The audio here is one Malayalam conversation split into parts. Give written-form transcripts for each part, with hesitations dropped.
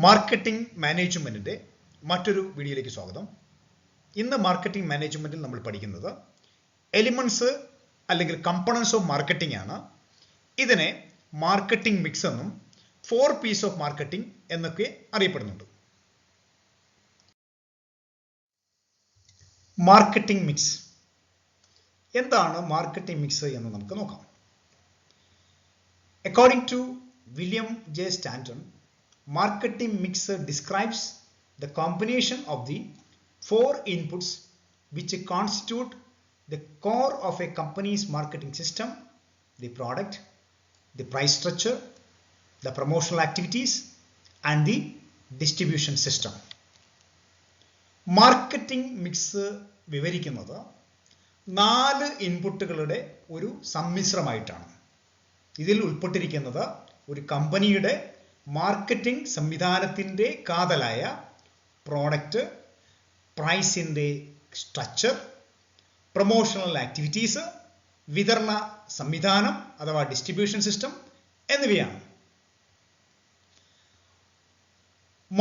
മാർക്കറ്റിംഗ് മാനേജ്മെന്റിന്റെ മറ്റൊരു വീഡിയോയിലേക്ക് സ്വാഗതം. ഇന്ന് മാർക്കറ്റിംഗ് മാനേജ്മെന്റിൽ നമ്മൾ പഠിക്കുന്നത് എലിമെന്റ്സ് അല്ലെങ്കിൽ കമ്പോണൻസ് ഓഫ് മാർക്കറ്റിംഗ് ആണ്. ഇതിനെ മാർക്കറ്റിംഗ് മിക്സ് എന്നും 4 P's ഓഫ് മാർക്കറ്റിംഗ് എന്നൊക്കെ അറിയപ്പെടുന്നുണ്ട്. മാർക്കറ്റിംഗ് മിക്സ് എന്താണ്? മാർക്കറ്റിംഗ് മിക്സ് എന്ന് നമുക്ക് നോക്കാം. According to William J. Stanton, marketing mix describes the combination of the 4 inputs which constitute the core of a company's marketing system: the product, the price structure, the promotional activities, and the distribution system. Marketing mix വിവരിക്കുന്നത് 4 ഇൻപുട്ടുകളുടെ ഒരു സമ്മിശ്രമായിട്ടാണ്. ഇതിൽ ഉൾപ്പെട്ടിരിക്കുന്നത് ഒരു കമ്പനിയുടെ മാർക്കറ്റിംഗ് സംവിധാനത്തിൻ്റെ കാതലായ പ്രോഡക്റ്റ്, പ്രൈസിൻ്റെ സ്ട്രക്ചർ, പ്രൊമോഷണൽ ആക്ടിവിറ്റീസ്, വിതരണ സംവിധാനം അഥവാ ഡിസ്ട്രിബ്യൂഷൻ സിസ്റ്റം എന്നിവയാണ്.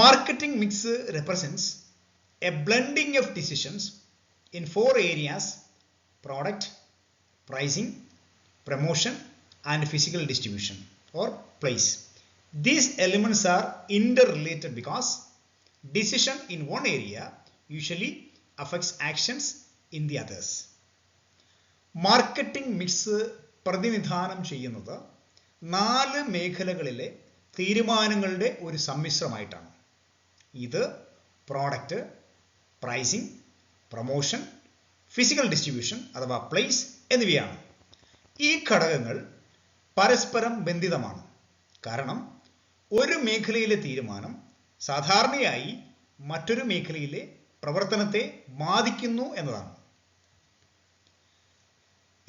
Marketing mix represents a blending of decisions in 4 areas: product, pricing, promotion, and physical distribution or place. These elements are interrelated because decision in one area usually affects actions in the others. Marketing mix പ്രതിനിധാനം ചെയ്യുന്നത് 4 മേഖലകളിലെ തീരുമാനങ്ങളുടെ ഒരു സമ്മിശ്രമായിട്ടാണ്. ഇത് product, pricing, promotion, physical distribution അഥവാ പ്ലേസ് എന്നിവയാണ്. ഈ ഘടകങ്ങൾ പരസ്പരം ബന്ധിതമാണ്. കാരണം ഒരു മേഖലയിലെ തീരുമാനം സാധാരണയായി മറ്റൊരു മേഖലയിലെ പ്രവർത്തനത്തെ ബാധിക്കുന്നു എന്നതാണ്.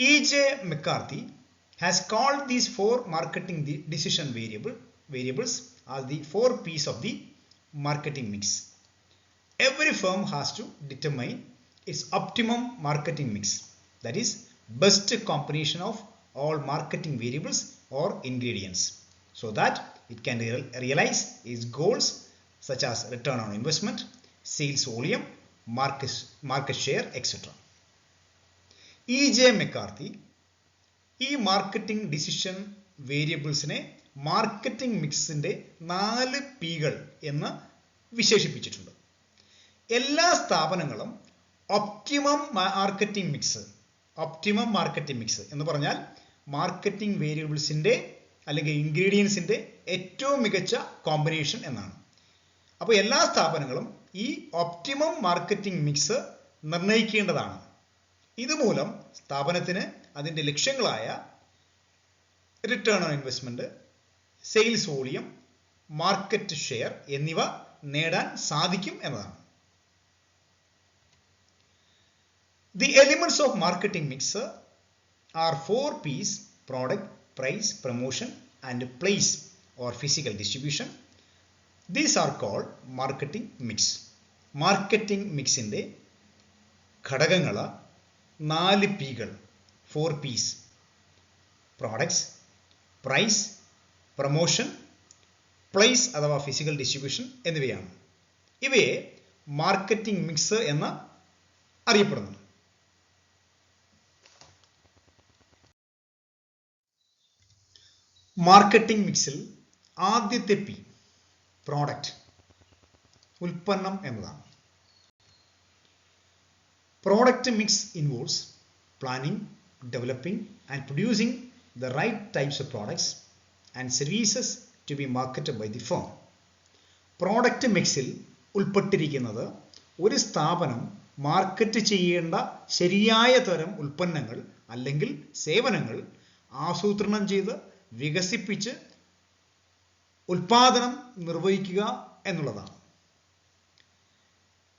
E.J. McCarthy has called these 4 marketing decision variables as the 4 P's of the marketing mix. Every firm has to determine its optimum marketing mix, that is, best combination of all marketing variables or ingredients, so that it can realize its goals such as return on investment, sales volume, market share, etc. E.J. McCarthy ഈ മാർക്കറ്റിംഗ് ഡിസിഷൻ വേരിയബിൾസിനെ മാർക്കറ്റിംഗ് മിക്സിന്റെ 4 Pകൾ എന്ന് വിശേഷിപ്പിച്ചിട്ടുണ്ട്. എല്ലാ സ്ഥാപനങ്ങളും ഒപ്റ്റിമം മാർക്കറ്റിംഗ് മിക്സ് എന്ന് പറഞ്ഞാൽ മാർക്കറ്റിംഗ് വേരിയബിൾസിന്റെ അല്ലെങ്കിൽ ഇൻഗ്രീഡിയൻസിന്റെ ഏറ്റവും മികച്ച കോമ്പിനേഷൻ എന്നാണ്. അപ്പോൾ എല്ലാ സ്ഥാപനങ്ങളും ഈ ഒപ്റ്റിമം മാർക്കറ്റിംഗ് മിക്സ് നിർണ്ണയിക്കേണ്ടതാണ്. ഇതുമൂലം സ്ഥാപനത്തിന് അതിൻ്റെ ലക്ഷ്യങ്ങളായ return on investment, sales volume, market share എന്നിവ നേടാൻ സാധിക്കും എന്നതാണ്. The elements of marketing mix are 4 P's: product, price, promotion, and place or physical distribution. These are called marketing mix. Marketing mixന്റെ ഘടകങ്ങൾ 4 Pകൾ, 4 P's: products, price, promotion, place അഥവാ physical distribution എന്നിവയാണ്. ഇവയെ മാർക്കറ്റിംഗ് മിക്സ് എന്ന് അറിയപ്പെടുന്നു. മാർക്കറ്റിംഗ് മിക്സിൽ ആദ്യത്തെ P പ്രോഡക്റ്റ്, ഉൽപ്പന്നം എന്നതാണ്. Product mix involves planning, developing and producing the right types of products and services to be marketed by the firm. Product മിക്സിൽ ഉൾപ്പെട്ടിരിക്കുന്നത് ഒരു സ്ഥാപനം മാർക്കറ്റ് ചെയ്യേണ്ട ശരിയായ തരം ഉൽപ്പന്നങ്ങൾ അല്ലെങ്കിൽ സേവനങ്ങൾ ആസൂത്രണം ചെയ്ത് വികസിപ്പിച്ച് ഉൽപാദനം നിർവഹിക്കുക എന്നുള്ളതാണ്.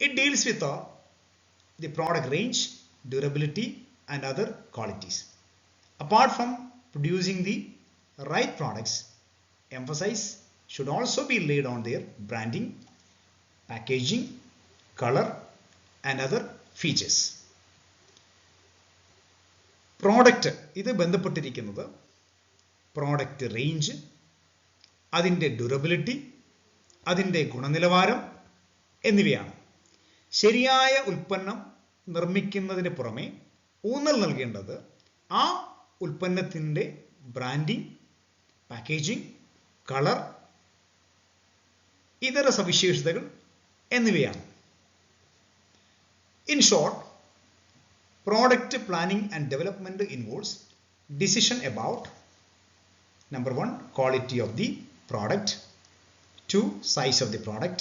It deals with the product range, durability and other qualities. Apart from producing the right products, emphasis should also be laid on their branding, packaging, color and other features. Product ഇത് ബന്ധപ്പെട്ടിരിക്കുന്നത് പ്രോഡക്റ്റ് റേഞ്ച്, അതിൻ്റെ ഡ്യൂറബിലിറ്റി, അതിൻ്റെ ഗുണനിലവാരം എന്നിവയാണ്. ശരിയായ ഉൽപ്പന്നം നിർമ്മിക്കുന്നതിന് പുറമെ ഊന്നൽ നൽകേണ്ടത് ആ ഉൽപ്പന്നത്തിൻ്റെ ബ്രാൻഡിംഗ്, പാക്കേജിംഗ്, കളർ, ഇതര സവിശേഷതകൾ എന്നിവയാണ്. In short, product planning and development involves decision about number 1, quality of the product, 2, size of the product,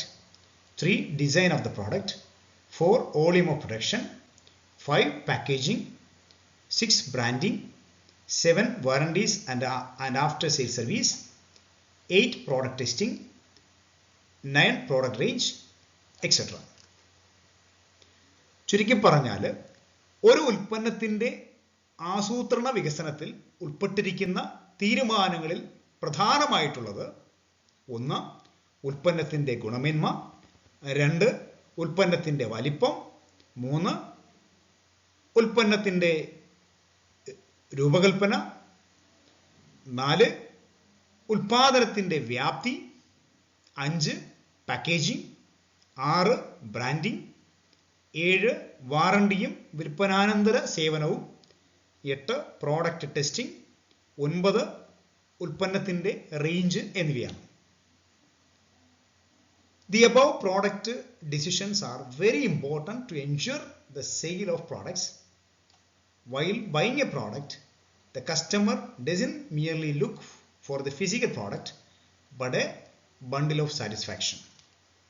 3, design of the product, 4, volume of production, 5, packaging, 6, branding, 7, warranties and after sales service, 8, product testing, 9, product range, etc. ചുരുക്കി പറഞ്ഞാൽ ഒരു ഉൽപ്പന്നത്തിൻ്റെ ആസൂത്രണ വികസനത്തിൽ ഉൾപ്പെട്ടിരിക്കുന്ന തീരുമാനങ്ങളിൽ പ്രധാനമായിട്ടുള്ളത് 1, ഉൽപ്പന്നത്തിൻ്റെ ഗുണമേന്മ, 2, ഉൽപ്പന്നത്തിൻ്റെ വലിപ്പം, 3, ഉൽപ്പന്നത്തിൻ്റെ രൂപകൽപ്പന, 4, ഉൽപാദനത്തിൻ്റെ വ്യാപ്തി, 5, പാക്കേജിംഗ്, 6, ബ്രാൻഡിംഗ്, 7, വാറണ്ടിയും വിൽപ്പനാനന്തര സേവനവും, 8, പ്രോഡക്റ്റ് ടെസ്റ്റിംഗ്, 9, ഉൽപ്പന്നത്തിൻ്റെ റേഞ്ച് എന്നിവയാണ്. The above product decisions are very important to ensure the sale of products. While buying a product, the customer doesn't merely look for the physical product but a bundle of satisfaction.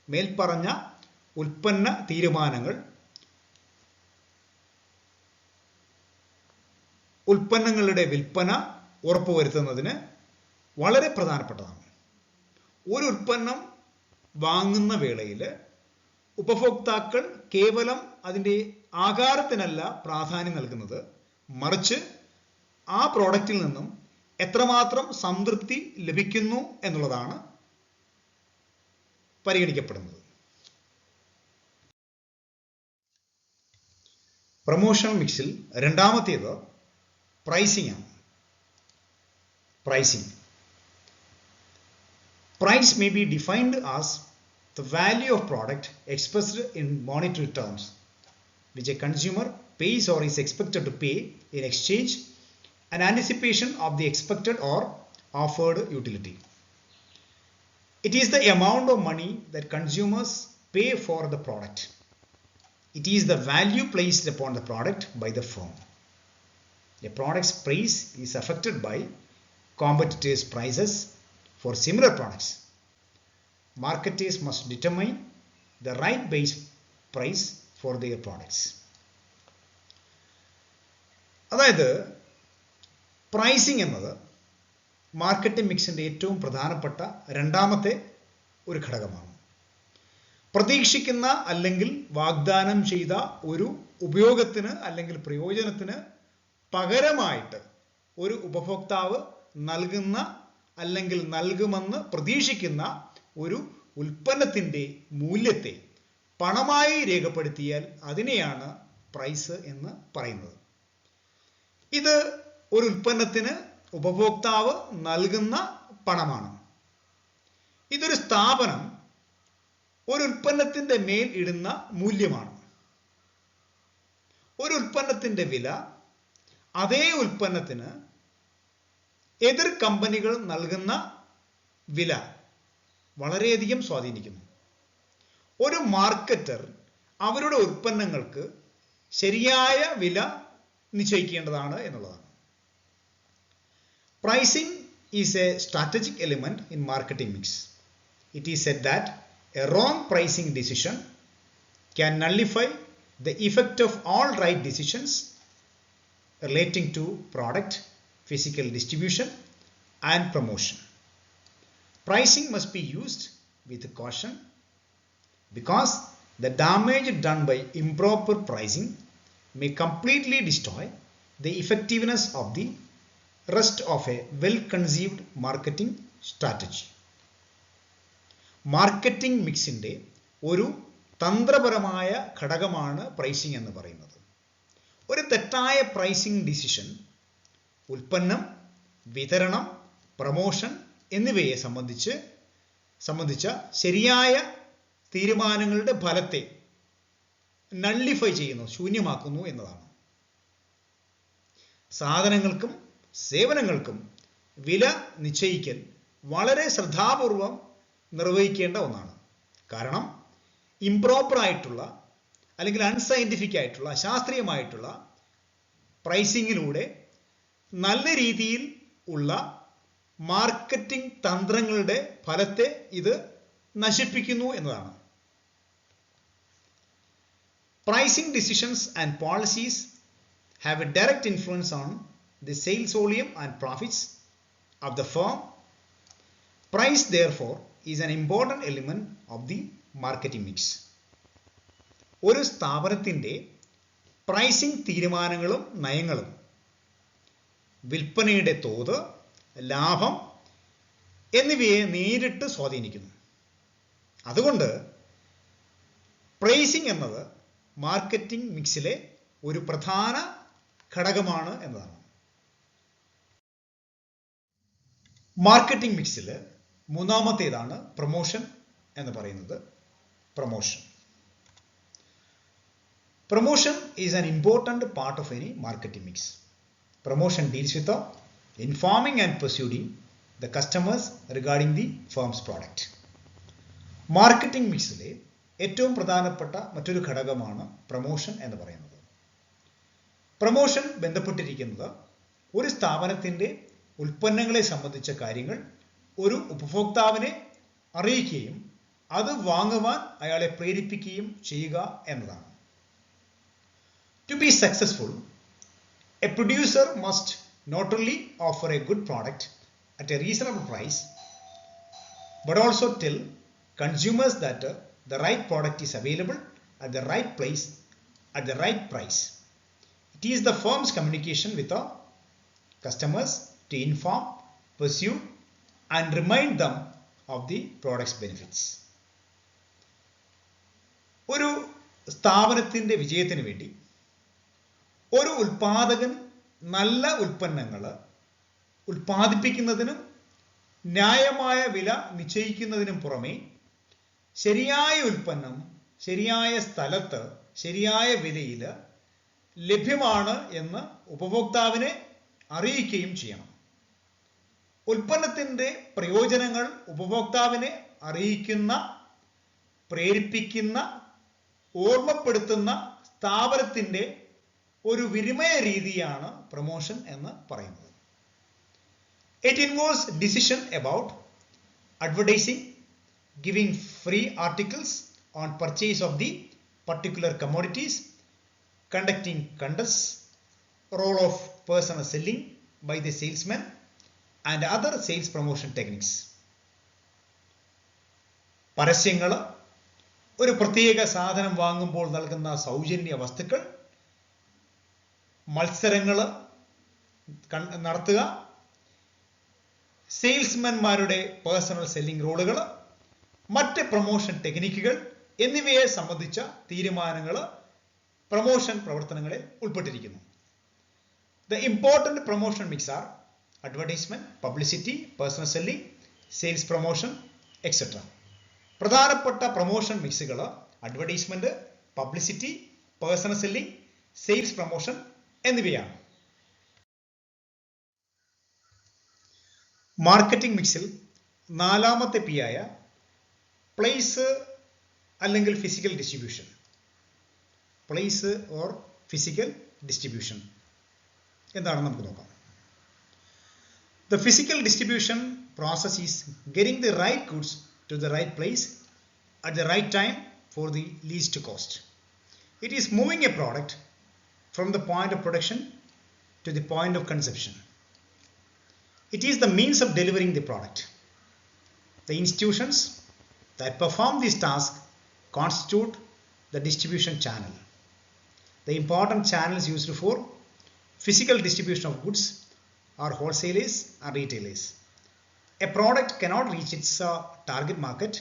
മേൽപ്പറഞ്ഞ ഉൽപ്പന്ന തീരുമാനങ്ങൾ ഉൽപ്പന്നങ്ങളുടെ വിൽപ്പന ഉറപ്പുവരുത്തുന്നതിന് വളരെ പ്രധാനപ്പെട്ടതാണ്. ഒരു ഉൽപ്പന്നം വാങ്ങുന്ന വേളയിൽ ഉപഭോക്താക്കൾ കേവലം അതിൻ്റെ ആകാരത്തിനല്ല പ്രാധാന്യം നൽകുന്നത്, മറിച്ച് ആ പ്രോഡക്റ്റിൽ നിന്നും എത്രമാത്രം സംതൃപ്തി ലഭിക്കുന്നു എന്നുള്ളതാണ് പരിഗണിക്കപ്പെടുന്നത്. പ്രൊമോഷൻ മിക്സിൽ രണ്ടാമത്തേത് പ്രൈസിംഗ് ആണ്. Pricing. Price may be defined as the value of product expressed in monetary terms, which a consumer pays or is expected to pay in exchange an anticipation of the expected or offered utility. It is the amount of money that consumers pay for the product. It is the value placed upon the product by the firm. A product's price is affected by competitors' prices for similar products. Marketers must determine the right base price for their products. അതായത് പ്രൈസിംഗ് എന്നത് മാർക്കറ്റിംഗ് മിക്സിൻ്റെ ഏറ്റവും പ്രധാനപ്പെട്ട രണ്ടാമത്തെ ഒരു ഘടകമാണ്. പ്രതീക്ഷിക്കുന്ന അല്ലെങ്കിൽ വാഗ്ദാനം ചെയ്ത ഒരു ഉപയോഗത്തിന് അല്ലെങ്കിൽ പ്രയോജനത്തിന് പകരമായിട്ട് ഒരു ഉപഭോക്താവ് നൽകുന്ന അല്ലെങ്കിൽ നൽകുമെന്ന് പ്രതീക്ഷിക്കുന്ന ഒരു ഉൽപ്പന്നത്തിൻ്റെ മൂല്യത്തെ പണമായി രേഖപ്പെടുത്തിയാൽ അതിനെയാണ് പ്രൈസ് എന്ന് പറയുന്നത്. ഇത് ഒരു ഉൽപ്പന്നത്തിന് ഉപഭോക്താവ് നൽകുന്ന പണമാണ്. ഇതൊരു സ്ഥാപനം ഒരു ഉൽപ്പന്നത്തിൻ്റെ മേൽ ഇടുന്ന മൂല്യമാണ്. ഒരു ഉൽപ്പന്നത്തിൻ്റെ വില അതേ ഉൽപ്പന്നത്തിന് എതിർ കമ്പനികൾ നൽകുന്ന വില വളരെയധികം സ്വാധീനിക്കുന്നു. ഒരു മാർക്കറ്റർ അവരുടെ ഉൽപ്പന്നങ്ങൾക്ക് ശരിയായ വില നിശ്ചയിക്കേണ്ടതാണ് എന്നുള്ളതാണ്. Pricing is a strategic element in marketing mix. It is said that a wrong pricing decision can nullify the effect of all right decisions relating to product, physical distribution, and promotion. Pricing must be used with caution because the damage done by improper pricing may completely destroy the effectiveness of the rest of a well-conceived marketing strategy. Marketing മിക്സിൻ്റെ ഒരു തന്ത്രപരമായ ഘടകമാണ് പ്രൈസിംഗ് എന്ന് പറയുന്നത്. ഒരു തെറ്റായ പ്രൈസിംഗ് ഡിസിഷൻ ഉൽപ്പന്നം, വിതരണം, പ്രമോഷൻ എന്നിവയെ സംബന്ധിച്ച് സംബന്ധിച്ച ശരിയായ തീരുമാനങ്ങളുടെ ഫലത്തെ നള്ളിഫൈ ചെയ്യുന്നു, ശൂന്യമാക്കുന്നു എന്നതാണ്. സാധനങ്ങൾക്കും സേവനങ്ങൾക്കും വില നിശ്ചയിക്കൽ വളരെ ശ്രദ്ധാപൂർവം നിർവഹിക്കേണ്ട ഒന്നാണ്. കാരണം ഇംപ്രോപ്പർ ആയിട്ടുള്ള അല്ലെങ്കിൽ അൺസയന്റിഫിക് ആയിട്ടുള്ള അശാസ്ത്രീയമായിട്ടുള്ള പ്രൈസിങ്ങിലൂടെ നല്ല രീതിയിൽ ഉള്ള മാർക്കറ്റിംഗ് തന്ത്രങ്ങളുടെ ഫലത്തെ ഇത് നശിപ്പിക്കുന്നു എന്നതാണ്. Pricing decisions and policies have a direct influence on the sales volume and profits of the firm. Price, therefore, is an important element of the marketing mix. ഒരു സ്ഥാപനത്തിൻ്റെ പ്രൈസിംഗ് തീരുമാനങ്ങളും നയങ്ങളും വിൽപ്പനയുടെ തോത്, ലാഭം എന്നിവയെ നേരിട്ട് സ്വാധീനിക്കുന്നു. അതുകൊണ്ട് പ്രൈസിംഗ് എന്നത് മാർക്കറ്റിംഗ് മിക്സിലെ ഒരു പ്രധാന ഘടകമാണ് എന്നതാണ്. മാർക്കറ്റിംഗ് മിക്സിൽ മൂന്നാമത്തേതാണ് പ്രൊമോഷൻ എന്ന് പറയുന്നത്. Promotion is an important part of any marketing mix. Promotion deals with informing and persuading the customers regarding the firm's product. Marketing മിക്സിലെ ഏറ്റവും പ്രധാനപ്പെട്ട മറ്റൊരു ഘടകമാണ് പ്രൊമോഷൻ എന്ന് പറയുന്നത്. പ്രൊമോഷൻ ബന്ധപ്പെട്ടിരിക്കുന്നത് ഒരു സ്ഥാപനത്തിൻ്റെ ഉൽപ്പന്നങ്ങളെ സംബന്ധിച്ച കാര്യങ്ങൾ ഒരു ഉപഭോക്താവിനെ അറിയിക്കുകയും അത് വാങ്ങുവാൻ അയാളെ പ്രേരിപ്പിക്കുകയും ചെയ്യുക എന്നതാണ്. To be successful, a producer must not only offer a good product at a reasonable price, but also tell consumers that the right product is available at the right place at the right price. It is the firm's communication with the customers to inform, pursue, and remind them of the product's benefits. ഒരു സ്ഥാപനത്തിൻ്റെ വിജയത്തിന് വേണ്ടി ഒരു ഉൽപാദകൻ നല്ല ഉൽപ്പന്നങ്ങൾ ഉൽപ്പാദിപ്പിക്കുന്നതിനും ന്യായമായ വില നിശ്ചയിക്കുന്നതിനും പുറമെ ശരിയായ ഉൽപ്പന്നം ശരിയായ സ്ഥലത്ത് ശരിയായ വിലയിൽ ലഭ്യമാണ് എന്ന് ഉപഭോക്താവിനെ അറിയിക്കുകയും ചെയ്യണം. ഉൽപ്പന്നത്തിൻ്റെ പ്രയോജനങ്ങൾ ഉപഭോക്താവിനെ അറിയിക്കുന്ന, പ്രേരിപ്പിക്കുന്ന, ഓർമ്മപ്പെടുത്തുന്ന സ്ഥാപനത്തിൻ്റെ ഒരു വിനിമയ രീതിയാണ് പ്രൊമോഷൻ എന്ന് പറയുന്നത്. It involves decision about advertising, giving free articles on purchase of the particular commodities, conducting contests, role of personal selling by the salesman and other sales promotion techniques. പരസ്യങ്ങൾ, ഒരു പ്രത്യേക സാധനം വാങ്ങുമ്പോൾ നൽകുന്ന സൗജന്യ വസ്തുക്കൾ, മത്സരങ്ങൾ നടത്തുക, സെയിൽസ്മാൻമാരുടെ പേഴ്സണൽ സെല്ലിംഗ് റോളുകൾ, മറ്റ് പ്രൊമോഷൻ ടെക്നിക്കുകൾ എന്നിവയെ സംബന്ധിച്ച തീരുമാനങ്ങൾ പ്രൊമോഷൻ പ്രവർത്തനങ്ങളിൽ ഉൾപ്പെട്ടിരിക്കുന്നു. The important promotion mix are advertisement, publicity, personal selling, sales promotion, etc. പ്രധാനപ്പെട്ട പ്രൊമോഷൻ മിക്സുകൾ advertisement, publicity, personal selling, sales promotion എന്നിവയാണ്. മാർക്കറ്റിംഗ് മിക്സിൽ നാലാമത്തെ പി ആയ പ്ലേസ് അല്ലെങ്കിൽ physical distribution, place or physical distribution എന്താണെന്ന് നമുക്ക് നോക്കാം. The physical distribution process is getting the right goods to the right place at the right time for the least cost. It is moving a product from the point of production to the point of consumption. It is the means of delivering the product. The institutions that perform this task constitute the distribution channel. The important channels used for physical distribution of goods are wholesalers and retailers. A product cannot reach its target market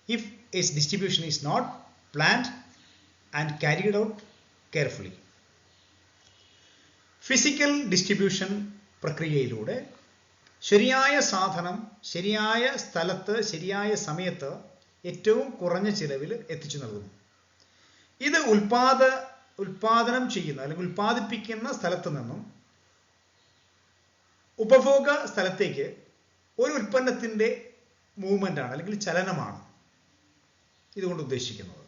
if its distribution is not planned and carried out carefully. Physical distribution പ്രക്രിയയിലൂടെ ശരിയായ സാധനം ശരിയായ സ്ഥലത്ത് ശരിയായ സമയത്ത് ഏറ്റവും കുറഞ്ഞ ചിലവിൽ എത്തിച്ചു നൽകുന്നു. ഇത് ഉൽപാദനം ചെയ്യുന്ന അല്ലെങ്കിൽ ഉൽപ്പാദിപ്പിക്കുന്ന സ്ഥലത്ത് നിന്നും ഉപഭോഗ സ്ഥലത്തേക്ക് ഒരു ഉൽപ്പന്നത്തിൻ്റെ മൂവ്മെൻ്റ് ആണ് അല്ലെങ്കിൽ ചലനമാണ് ഇതുകൊണ്ട് ഉദ്ദേശിക്കുന്നത്.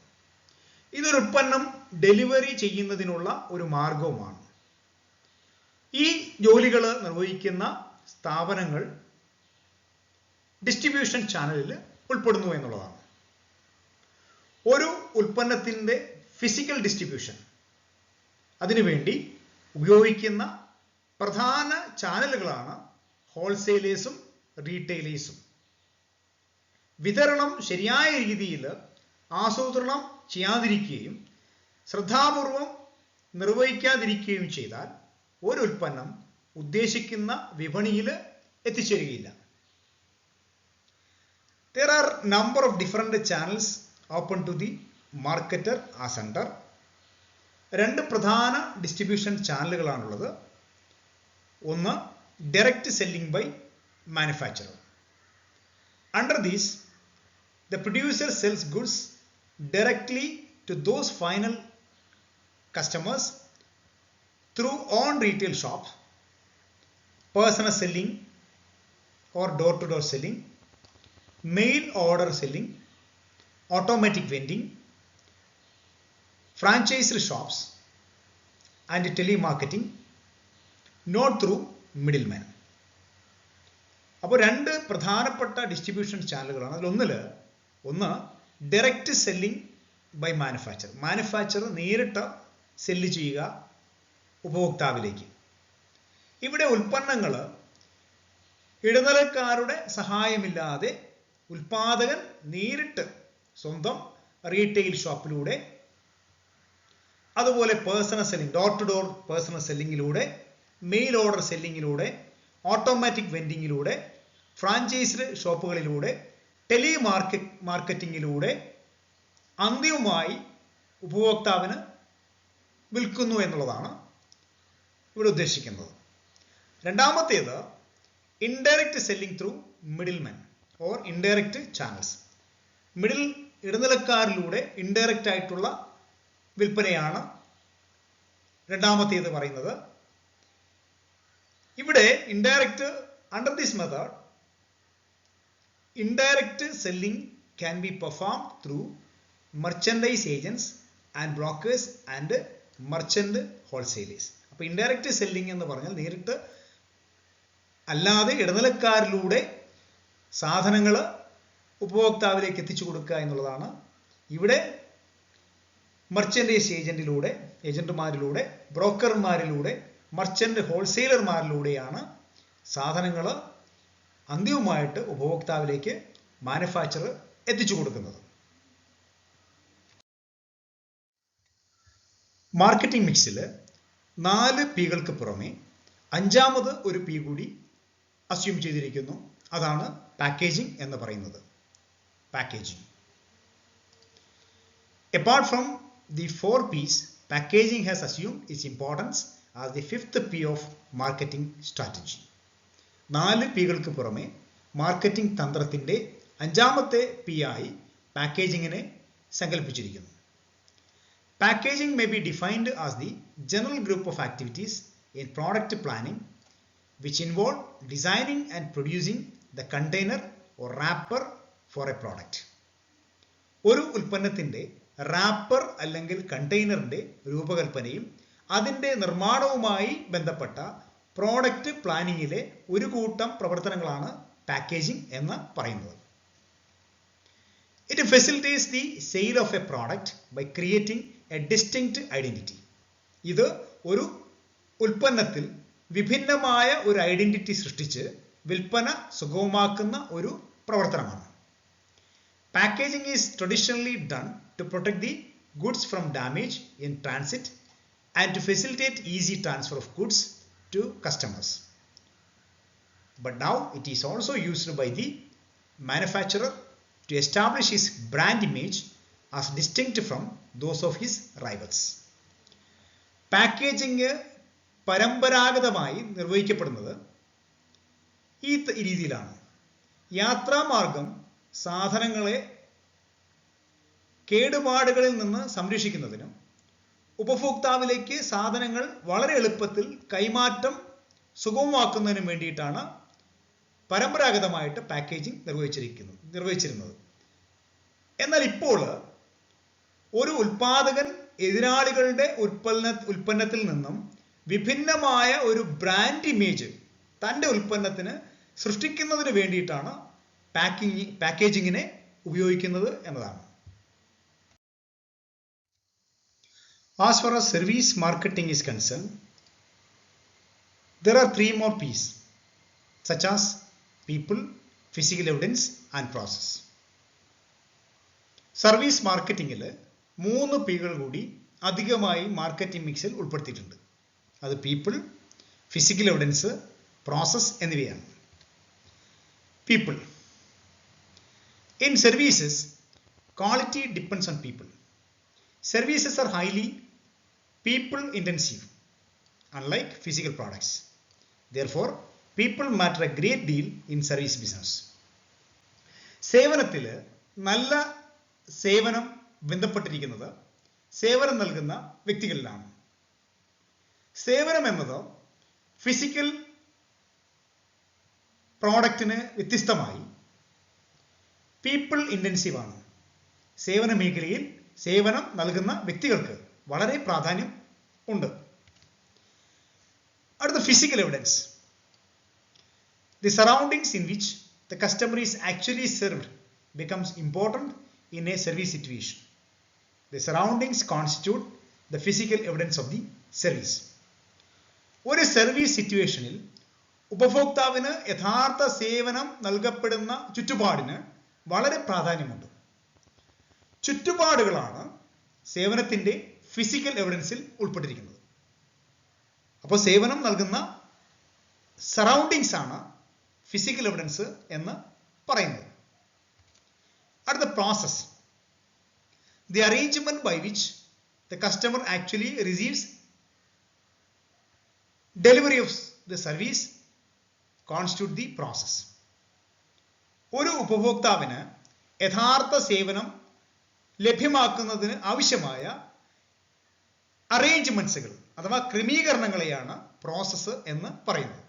ഇതൊരു ഉൽപ്പന്നം ഡെലിവറി ചെയ്യുന്നതിനുള്ള ഒരു മാർഗവുമാണ്. ഈ ജോലികൾ നിർവഹിക്കുന്ന സ്ഥാപനങ്ങൾ ഡിസ്ട്രിബ്യൂഷൻ ചാനലിൽ ഉൾപ്പെടുന്നു എന്നുള്ളതാണ്. ഒരു ഉൽപ്പന്നത്തിൻ്റെ ഫിസിക്കൽ ഡിസ്ട്രിബ്യൂഷൻ അതിനുവേണ്ടി ഉപയോഗിക്കുന്ന പ്രധാന ചാനലുകളാണ് ഹോൾസെയിലേഴ്സും റീറ്റെയിലേഴ്സും. വിതരണം ശരിയായ രീതിയിൽ ആസൂത്രണം ചെയ്യാതിരിക്കുകയും ശ്രദ്ധാപൂർവം നിർവഹിക്കാതിരിക്കുകയും ചെയ്താൽ ഒരു ഉൽപ്പന്നം ഉദ്ദേശിക്കുന്ന വിപണിയിൽ എത്തിച്ചേരുകയില്ല. There are number of different channels open to the marketer as under. രണ്ട് പ്രധാന ഡിസ്ട്രിബ്യൂഷൻ ചാനലുകളാണുള്ളത്. ഒന്ന് direct selling by manufacturer. Under this, the producer sells goods directly to those final customers through own retail shop, personal selling or door-to-door selling, mail order selling, automatic vending, franchised shops and telemarketing, not through middlemen. അപ്പോൾ രണ്ട് പ്രധാനപ്പെട്ട ഡിസ്ട്രിബ്യൂഷൻ ചാനലുകളാണ്. അതിലൊന്ന് ഡയറക്റ്റ് സെല്ലിംഗ് ബൈ മാനുഫാക്ചർ നേരിട്ട് സെല്ല് ചെയ്യുക ഉപഭോക്താവിലേക്ക്. ഇവിടെ ഉൽപ്പന്നങ്ങൾ ഇടനിലക്കാരുടെ സഹായമില്ലാതെ ഉൽപാദകൻ നേരിട്ട് സ്വന്തം റീറ്റെയിൽ ഷോപ്പിലൂടെ, അതുപോലെ personal selling door to door personal സെല്ലിങ്ങിലൂടെ, മെയിൽ ഓർഡർ സെല്ലിങ്ങിലൂടെ, ഓട്ടോമാറ്റിക് വെൻഡിങ്ങിലൂടെ, ഫ്രാഞ്ചൈസ്ഡ് ഷോപ്പുകളിലൂടെ, മാർക്കറ്റിങ്ങിലൂടെ അന്തിമമായി ഉപഭോക്താവിന് വിൽക്കുന്നു എന്നുള്ളതാണ് ഇവിടെ ഉദ്ദേശിക്കുന്നത്. രണ്ടാമത്തേത് indirect selling through middlemen or indirect channels. ഇടനിലക്കാരിലൂടെ ഇൻഡയറക്റ്റ് ആയിട്ടുള്ള വിൽപ്പനയാണ് രണ്ടാമത്തേത് പറയുന്നത്. ഇവിടെ indirect under this method indirect selling can be performed through merchandise agents and brokers and merchant wholesalers. അപ്പോൾ ഇൻഡയറക്റ്റ് സെല്ലിംഗ് എന്ന് പറഞ്ഞാൽ നേരിട്ട് അല്ലാതെ ഇടനിലക്കാരിലൂടെ സാധനങ്ങൾ ഉപഭോക്താവിലേക്ക് എത്തിച്ചു കൊടുക്കുക എന്നുള്ളതാണ്. ഇവിടെ മെർച്ചൻഡൈസ് ഏജന്റുമാരിലൂടെ, ബ്രോക്കർമാരിലൂടെ, മർച്ചൻ്റ് ഹോൾസെയിലർമാരിലൂടെയാണ് സാധനങ്ങൾ അന്തിമമായിട്ട് ഉപഭോക്താവിലേക്ക് മാനുഫാക്ചർ എത്തിച്ചു കൊടുക്കുന്നത്. മാർക്കറ്റിംഗ് മിക്സിൽ 4 Pകൾക്ക് പുറമെ അഞ്ചാമത് ഒരു P കൂടി അസ്യൂം ചെയ്തിരിക്കുന്നു. അതാണ് പാക്കേജിംഗ് എന്ന് പറയുന്നത്. Packaging. Apart from the 4 P's, packaging has assumed its importance as the 5th P of marketing strategy. 4 Pകൾക്ക് പുറമെ മാർക്കറ്റിംഗ് തന്ത്രത്തിൻ്റെ അഞ്ചാമത്തെ P ആയി പാക്കേജിങ്ങിനെ സങ്കല്പിച്ചിരിക്കുന്നു. Packaging may be defined as the general group of activities in product planning which involve designing and producing the container or wrapper for a product. ഒരു ഉൽപ്പന്നത്തിൻ്റെ റാപ്പർ അല്ലെങ്കിൽ കണ്ടെയ്നറിൻ്റെ രൂപകൽപ്പനയും അതിൻ്റെ നിർമ്മാണവുമായി ബന്ധപ്പെട്ട പ്രോഡക്റ്റ് പ്ലാനിങ്ങിലെ ഒരു കൂട്ടം പ്രവർത്തനങ്ങളാണ് പാക്കേജിംഗ് എന്ന് പറയുന്നത്. It facilitates the sale of a product by creating a distinct identity. ഇത് ഒരു ഉൽപ്പന്നത്തിൽ വിഭിന്നമായ ഒരു ഐഡന്റിറ്റി സൃഷ്ടിച്ച് വിൽപ്പന സുഗമമാക്കുന്ന ഒരു പ്രവർത്തനമാണ്. Packaging is traditionally done to protect the goods from damage in transit and to facilitate easy transfer of goods to customers. But now it is also used by the manufacturer to establish his brand image as distinct from those of his rivals. Packaging പരമ്പരാഗതമായി നിർവഹിക്കപ്പെടുന്നത് ഈ രീതിയിലാണ്. യാത്രാമാർഗം സാധനങ്ങളെ കേടുപാടുകളിൽ നിന്ന് സംരക്ഷിക്കുന്നതിനും ഉപഭോക്താവിലേക്ക് സാധനങ്ങൾ വളരെ എളുപ്പത്തിൽ കൈമാറ്റം സുഗമമാക്കുന്നതിനും വേണ്ടിയിട്ടാണ് പരമ്പരാഗതമായിട്ട് പാക്കേജിംഗ് നിർവഹിച്ചിരുന്നത്. എന്നാൽ ഇപ്പോൾ ഒരു ഉൽപാദകൻ എതിരാളികളുടെ ഉൽപ്പന്നത്തിൽ നിന്നും വിഭിന്നമായ ഒരു ബ്രാൻഡ് ഇമേജ് തൻ്റെ ഉൽപ്പന്നത്തിന് സൃഷ്ടിക്കുന്നതിന് വേണ്ടിയിട്ടാണ് പാക്കേജിങ്ങിനെ ഉപയോഗിക്കുന്നത് എന്നതാണ്. As far as service marketing is concerned, there are 3 more P's, such as people, physical evidence and process. Service മാർക്കറ്റിംഗിൽ 3 Pകൾ കൂടി അധികമായി മാർക്കറ്റിംഗ് മിക്സിൽ ഉൾപ്പെടുത്തിയിട്ടുണ്ട്. അത് പീപ്പിൾ, ഫിസിക്കൽ എവിഡൻസ്, പ്രോസസ് എന്നിവയാണ്. People. In services, quality depends on people. Services are highly people intensive, unlike physical products. Therefore, people matter a great deal in service business. സേവനത്തിൽ നല്ല സേവനം ബന്ധപ്പെട്ടിരിക്കുന്നത് സേവനം നൽകുന്ന വ്യക്തികളിലാണ്. സേവനം എന്നത് ഫിസിക്കൽ പ്രോഡക്റ്റിന് വ്യത്യസ്തമായി പീപ്പിൾ ഇൻറ്റൻസീവ് ആണ്. സേവന മേഖലയിൽ സേവനം നൽകുന്ന വ്യക്തികൾക്ക് വളരെ പ്രാധാന്യം ഉണ്ട്. അടുത്ത physical evidence. The surroundings in which the customer is actually served becomes important in A service situation. The surroundings constitute the physical evidence of the service. ഒരു സർവീസ് സിറ്റുവേഷനിൽ ഉപഭോക്താവിന് യഥാർത്ഥ സേവനം നൽകപ്പെടുന്ന ചുറ്റുപാടിന് വളരെ പ്രാധാന്യമുണ്ട്. ചുറ്റുപാടുകളാണ് സേവനത്തിൻ്റെ ഫിസിക്കൽ എവിഡൻസിൽ ഉൾപ്പെട്ടിരിക്കുന്നത്. അപ്പോൾ സേവനം നൽകുന്ന സറൗണ്ടിങ്സ് ആണ് ഫിസിക്കൽ എവിഡൻസ് എന്ന് പറയുന്നത്. അടുത്ത process. The arrangement by which the customer actually receives delivery of the service constitute the process. ഒരു ഉപഭോക്താവിന് യഥാർത്ഥ സേവനം ലഭ്യമാക്കുന്നതിന് ആവശ്യമായ അറേഞ്ച്മെന്റ്സുകൾ അഥവാ ക്രമീകരണങ്ങളെയാണ് പ്രോസസ്സ് എന്ന് പറയുന്നത്.